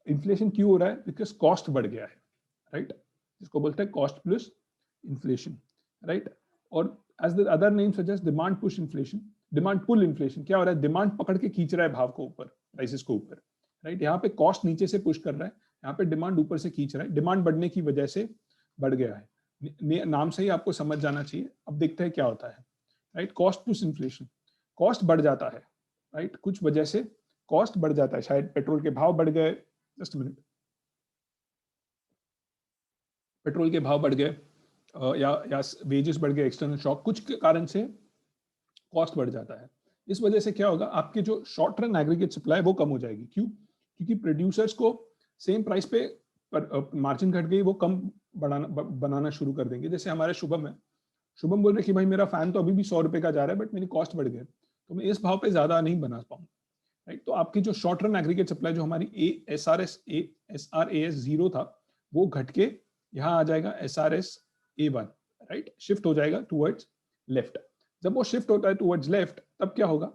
inflation क्यों हो रहा है? बिकॉज कॉस्ट बढ़ गया है, राइट? जिसको बोलते हैं कॉस्ट प्लस इन्फ्लेशन, राइट? और as the other name suggest, demand push inflation, demand pull inflation. क्या हो रहा है? डिमांड पकड़ के खींच रहा है भाव को ऊपर, प्राइसेस को ऊपर, राइट? यहाँ पे कॉस्ट नीचे से पुश कर रहा है, यहाँ पे डिमांड ऊपर से खींच रहा है। डिमांड बढ़ने की वजह से बढ़ गया है, नाम से ही आपको समझ जाना चाहिए। अब देखते हैं क्या होता है, right? Cost push inflation, cost बढ़ जाता है, राइट? कुछ वजह से कॉस्ट बढ़ जाता है, शायद पेट्रोल के भाव बढ़ गए, जस्ट मिनट, पेट्रोल के भाव बढ़ गए, या वेजेस बढ़ गए, एक्सटर्नल शॉक, कुछ के कारण से कॉस्ट बढ़ जाता है। इस वजह से क्या होगा? आपके जो शॉर्ट रन एग्रीगेट सप्लाई वो कम हो जाएगी। क्यों? क्योंकि प्रोड्यूसर्स को सेम प्राइस पे मार्जिन घट गई, वो कम बनाना शुरू कर देंगे। जैसे हमारे शुभम है, शुभम बोल रहे कि भाई मेरा फैन तो अभी भी 100 रुपए का जा रहा है, बट मेरी कॉस्ट बढ़ गई, तो मैं इस भाव पे ज्यादा नहीं बना पाऊंगा, राइट? तो आपकी जो शॉर्ट रन एग्रीगेट सप्लाई जो हमारी एस आर ए एस 0 था, वो घट के यहाँ आ जाएगा SRS A1, राइट, शिफ्ट हो जाएगा टूवर्ड्स लेफ्ट। जब वो शिफ्ट होता है टूवर्ड्स लेफ्ट, तब क्या होगा,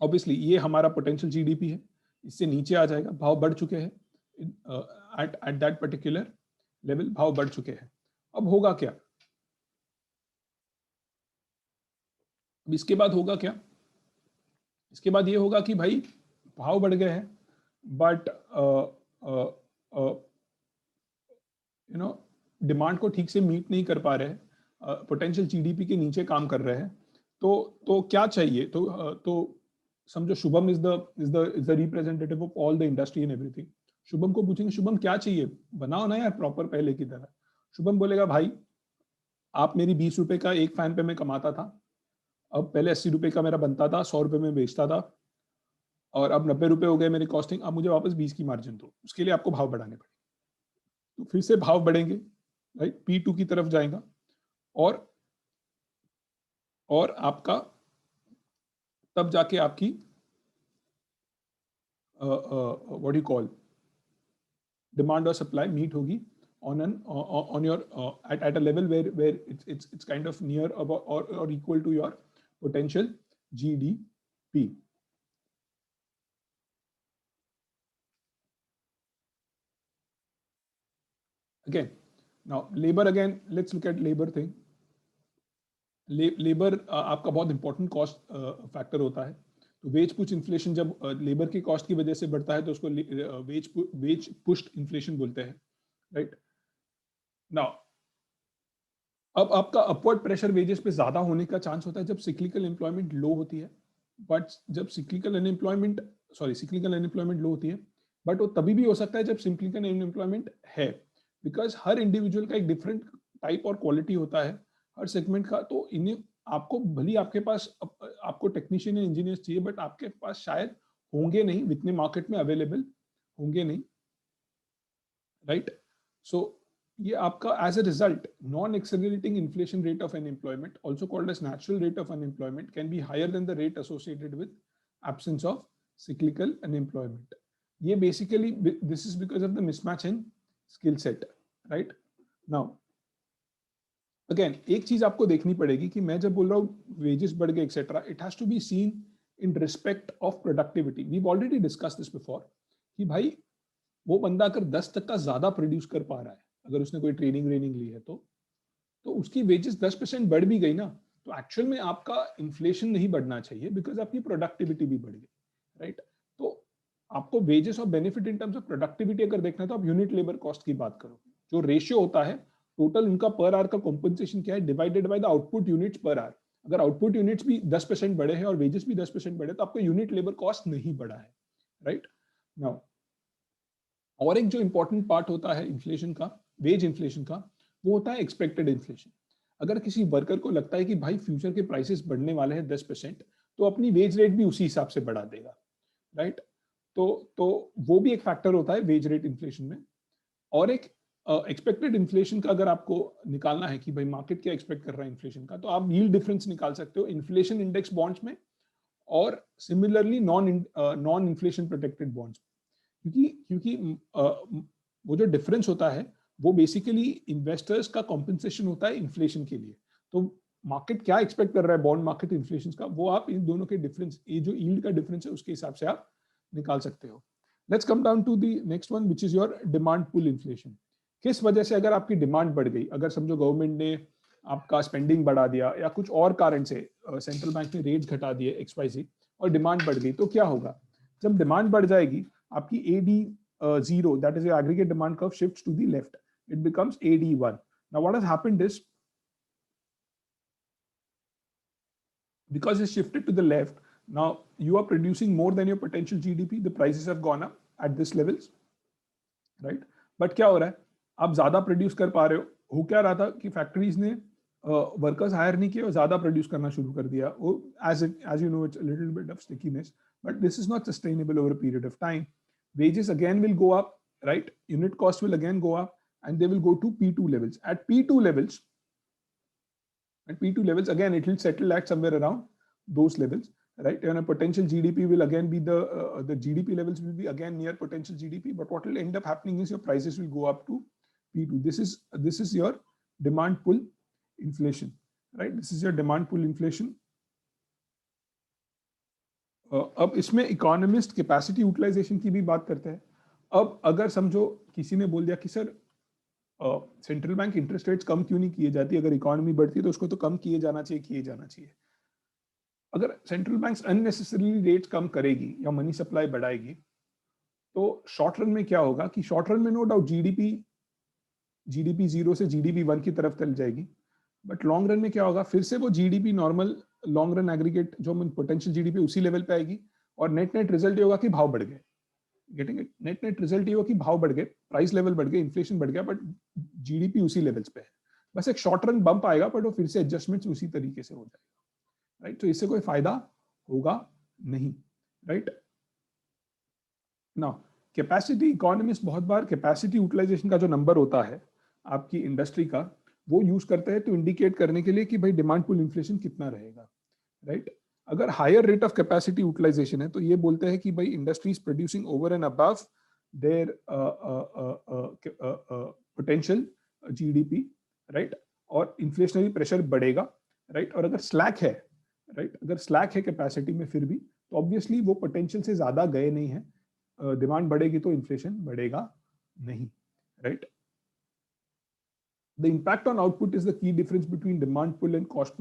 ऑब्वियसली ये हमारा पोटेंशियल जीडीपी है, इससे नीचे आ जाएगा, भाव बढ़ चुके हैं, एट दैट पर्टिकुलर लेवल भाव बढ़ चुके हैं। अब होगा क्या, अब इसके बाद होगा क्या, इसके बाद ये होगा कि भाई भाव बढ़ गए हैं, बट यू नो डिमांड को ठीक से मीट नहीं कर पा रहे हैं, पोटेंशियल जीडीपी के नीचे काम कर रहे हैं, तो क्या चाहिए, तो समझो Shubham is the representative of all the industry and everything. Shubham को पूछेंगे शुभम क्या चाहिए, बनाओ ना यार प्रॉपर पहले की तरह। शुभम बोलेगा भाई आप मेरी 20 रुपए का एक फैन पे मैं कमाता था, अब पहले 80 रुपए का मेरा बनता था, 100 रुपए में बेचता था, और अब 90 रुपए हो गए मेरी कॉस्टिंग, अब मुझे वापस 20 की मार्जिन दो, उसके लिए आपको भाव बढ़ाने पड़ेंगे। तो फिर से भाव बढ़ेंगे, राइट, P2 की तरफ जाएगा, और आपका तब जाके आपकी व्हाट यू कॉल डिमांड और सप्लाई मीट होगी on your at a level where it's kind of near about or equal to your potential GDP. Again, now labor, again let's look at labor thing. Labour आपका बहुत important cost factor होता है। तो veg push inflation जब labour की cost की वजह से बढ़ता है तो उसको वेज पुश्ड इन्फ्लेशन बोलते हैं, राइट। नाउ अब आपका अपवर्ड प्रेशर वेजेस पे ज्यादा होने का चांस होता है जब सिक्लिकल एम्प्लॉयमेंट लो होती है, बट जब सिक्लिकल अनएम्प्लॉयमेंट लो होती है, बट वो तभी भी हो सकता है जब सिक्लिकल अनएम्प्लॉयमेंट है, बिकॉज हर इंडिविजुअल का एक डिफरेंट टाइप और क्वालिटी होता है हर सेगमेंट का। तो इन्हें आपको भली आपके पास आपको टेक्नीशियन या इंजीनियर्स चाहिए, बट आपके पास शायद होंगे नहीं, इतने मार्केट में अवेलेबल होंगे नहीं, राइट। सो ये आपका as a result non accelerating inflation rate of unemployment, also called as natural rate of unemployment, can be higher than the rate associated with absence of cyclical unemployment. ये basically this is because of the mismatch in skill set, right? Now again एक चीज आपको देखनी पड़ेगी कि मैं जब बोल रहा हूँ वेजेस बढ़ गए etcetera, it has to be seen in respect of productivity. We already discuss this before कि भाई वो बंदा अगर 10% ज्यादा प्रोड्यूस कर पा रहा है, अगर उसने कोई ट्रेनिंग ली है तो उसकी वेजेस 10% बढ़ भी गई ना, तो एक्चुअल में आपका इन्फ्लेशन नहीं बढ़ना चाहिए, बिकॉज आपकी प्रोडक्टिविटी भी बढ़ गई, राइट। तो आपको वेजेस और benefit in terms of productivity अगर देखना है तो आप यूनिट लेबर कॉस्ट की बात करो, जो रेशियो होता है टोटल उनका पर आवर का कॉम्पनसेशन क्या है divided by the output units per hour. अगर आउटपुट यूनिट्स भी 10% बढ़े हैं और वेजेस भी 10% बढ़े तो आपको यूनिट लेबर कॉस्ट नहीं बढ़ा है, राइट। नाउ और एक जो इंपॉर्टेंट पार्ट होता है इन्फ्लेशन का, वेज इन्फ्लेशन का, वो होता है एक्सपेक्टेड इन्फ्लेशन। अगर किसी वर्कर को लगता है कि भाई फ्यूचर के प्राइसेस बढ़ने वाले हैं 10%, तो अपनी वेज रेट भी उसी हिसाब से बढ़ा देगा, राइट। तो वो भी एक फैक्टर होता है वेज रेट इन्फ्लेशन में। और एक एक्सपेक्टेड इन्फ्लेशन का अगर आपको निकालना है कि भाई मार्केट क्या एक्सपेक्ट कर रहा है इन्फ्लेशन का, तो आप यील्ड डिफरेंस निकाल सकते हो इन्फ्लेशन इंडेक्स बॉन्ड्स में और similarly non inflation protected bonds, क्योंकि वो जो डिफरेंस होता है वो बेसिकली इन्वेस्टर्स का कॉम्पेंसेशन होता है इन्फ्लेशन के लिए। तो मार्केट क्या एक्सपेक्ट कर रहा है बॉन्ड मार्केट इन्फ्लेशन का, वो आप इन दोनों के डिफरेंस, ये जो यील्ड का डिफरेंस है उसके हिसाब से आप निकाल सकते हो। Let's come down to the next one which is your demand pull inflation. किस वजह से अगर आपकी डिमांड बढ़ गई, अगर समझो गवर्नमेंट ने आपका स्पेंडिंग बढ़ा दिया या कुछ और कारण से सेंट्रल बैंक ने रेट्स घटा दिए XYZ और डिमांड बढ़ गई, तो क्या होगा। जब डिमांड बढ़ जाएगी आपकी AD0, that is your aggregate demand curve, shifts to the left, it becomes AD1. Now what has happened is because it shifted to the left, now you are producing more than your potential GDP, the prices have gone up at this levels, right? But क्या हो रहा है, आप ज्यादा produce कर पा रहे हो क्या रहा था कि फैक्ट्रीज ने वर्कर्स हायर नहीं किए और ज्यादा प्रोड्यूस करना शुरू कर दिया। वो as you know it's a little bit of stickiness, but this is not sustainable over a period of time. Wages again will go up, right? Unit cost will again go up and they will go to P2 levels. At P2 levels again it will settle at somewhere around those levels, right? And a potential GDP will again be the GDP levels will be again near potential GDP, but what will end up happening is your prices will go up to P2. This is your demand pull inflation, right? This is your demand pull inflation. अब इसमें economist capacity utilisation की भी बात करते हैं. अब अगर समझो किसी ने बोल दिया कि sir central bank interest rates कम क्यों नहीं किए जाती, अगर इकोनॉमी बढ़ती है तो उसको तो कम किए जाना चाहिए. अगर सेंट्रल बैंक अननेसेसरीली रेट्स कम करेगी या मनी सप्लाई बढ़ाएगी तो शॉर्ट रन में क्या होगा कि शॉर्ट रन में नो डाउट जीडीपी 0 से जीडीपी 1 की तरफ चल जाएगी, बट लॉन्ग रन में क्या होगा, फिर से वो GDP normal long run aggregate जो पोटेंशियल जीडीपी उसी लेवल पे आएगी और नेट नेट रिजल्ट ये होगा कि भाव बढ़ गए. Getting it? Net net result ये होगा कि भाव बढ़ गए, प्राइस लेवल बढ़ गए, इन्फ्लेशन बढ़ गया, बट जीडीपी उसी लेवल्स पे है. बस एक शॉर्ट रन बम्प आएगा बट वो फिर से एडजस्टमेंट उसी तरीके से हो जाएगा. राइट, तो इससे कोई फायदा होगा नहीं. राइट नाउ कैपेसिटी इकोनॉमिस्ट बहुत बार कैपेसिटी यूटिलाइजेशन का जो नंबर होता है आपकी इंडस्ट्री का वो यूज करते हैं तो इंडिकेट करने के लिए कि भाई डिमांड पुल इन्फ्लेशन कितना रहेगा. राइट, अगर higher rate of capacity utilization है तो ये बोलते हैं कि भाई industry is producing over and above their potential GDP. Right, और इन्फ्लेशनरी प्रेशर बढ़ेगा. राइट, और अगर स्लैक है, अगर स्लैक है कैपेसिटी में फिर भी तो ऑब्वियसली वो पोटेंशियल से ज्यादा गए नहीं है, डिमांड बढ़ेगी तो इन्फ्लेशन बढ़ेगा नहीं. Right, the impact on output is the key difference between demand pull and cost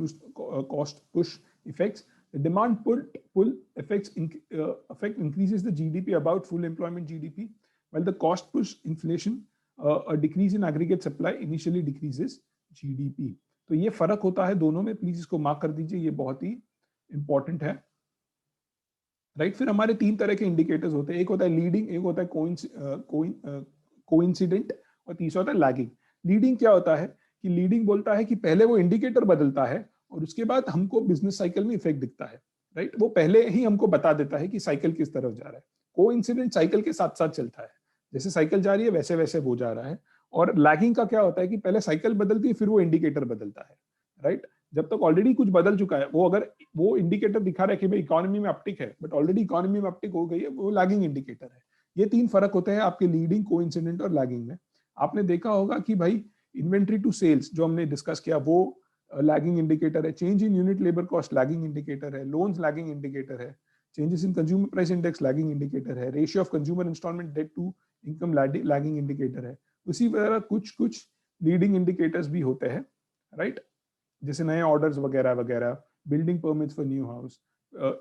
push effects. The demand pull effects effect increases the GDP about full employment GDP, while the cost push inflation a decrease in aggregate supply initially decreases GDP. तो ये फर्क होता है दोनों में, please इसको mark कर दीजिए, ये बहुत ही इंपॉर्टेंट है. राइट, फिर हमारे तीन तरह के इंडिकेटर्स होते हैं, एक होता है लीडिंग, एक होता है कोइंसिडेंट और तीसरा होता है लैगिंग. लीडिंग क्या होता है कि लीडिंग बोलता है कि पहले वो इंडिकेटर बदलता है और उसके बाद हमको बिजनेस साइकिल में इफेक्ट दिखता है. राइट, वो पहले ही हमको बता देता है कि साइकिल किस तरफ जा रहा है. कोइंसिडेंट साइकिल के साथ साथ चलता है, जैसे साइकिल जा रही है वैसे वैसे वो जा रहा है. और लैगिंग का क्या होता है कि पहले साइकिल बदलती है फिर वो इंडिकेटर बदलता है. राइट, जब तक ऑलरेडी कुछ बदल चुका है, वो अगर वो इंडिकेटर दिखा रहा है कि भाई इकोनॉमी में अपटिक है बट ऑलरेडी इकोनॉमी में अपटिक हो गई है, वो लैगिंग इंडिकेटर है. ये तीन फर्क होते हैं आपके लीडिंग, कोइंसिडेंट और लैगिंग में. आपने देखा होगा कि भाई इन्वेंट्री टू सेल्स जो हमने डिस्कस किया वो लैगिंग इंडिकेटर है, change in unit labour cost lagging indicator है, लोन्स लैगिंग इंडिकेटर है, changes in consumer price index lagging indicator है, ratio of consumer instalment debt to income lagging indicator है. उसी तरह कुछ कुछ लीडिंग इंडिकेटर्स भी होते हैं. राइट, जैसे नए ऑर्डर्स वगैरह वगैरह, building permits for new house,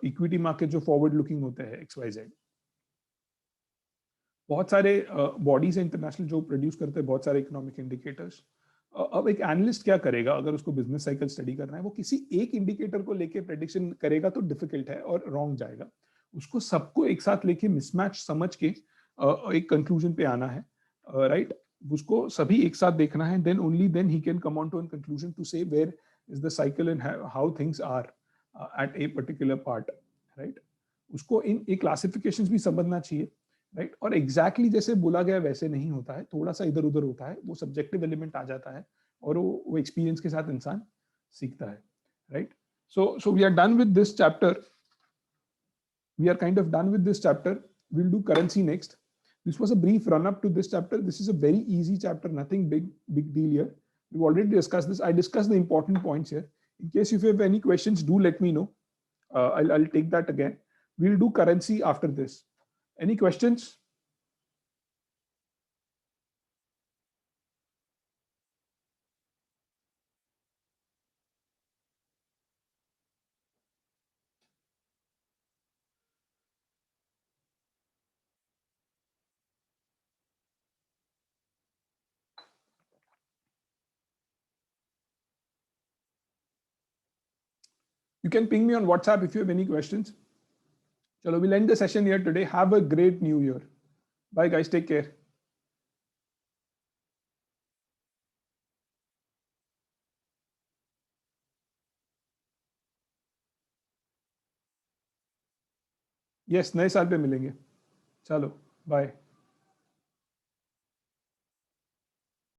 equity market जो फॉरवर्ड लुकिंग होते हैं XYZ. बहुत सारे बॉडीज है इंटरनेशनल जो प्रोड्यूस करते हैं बहुत सारे इकोनॉमिक इंडिकेटर्स. अब एक एनालिस्ट क्या करेगा अगर उसको बिजनेस साइकिल स्टडी करना है, वो किसी एक इंडिकेटर को लेके प्रेडिक्शन करेगा तो डिफिकल्ट है और रॉन्ग जाएगा. उसको सबको एक साथ लेके मिसमैच समझ के एक कंक्लूजन पे आना है. राइट, उसको सभी एक साथ देखना है, देन ओनली देन ही can come on to an conclusion to say where is the cycle and how things are at a particular part. Right, उसको इन एक क्लासिफिकेशंस भी समझना चाहिए. राइट, और एग्जैक्टली जैसे बोला गया वैसे नहीं होता है, थोड़ा सा इधर उधर होता है, वो सब्जेक्टिव एलिमेंट आ जाता है और वो एक्सपीरियंस के साथ इंसान सीखता है. Right, so we are done with this chapter. We are kind of done with this chapter. We'll do currency next. This was a brief run up to this chapter. This is a very easy chapter, nothing big deal here. We've already discussed this. I discussed the important points here. In case if you have any questions, do let me know. I'll take that again. We'll do currency after this. Any questions? You can ping me on WhatsApp if you have any questions. Chalo, we'll end the session here today. Have a great new year. Bye guys, take care. Yes, नए साल पे मिलेंगे. चलो, bye.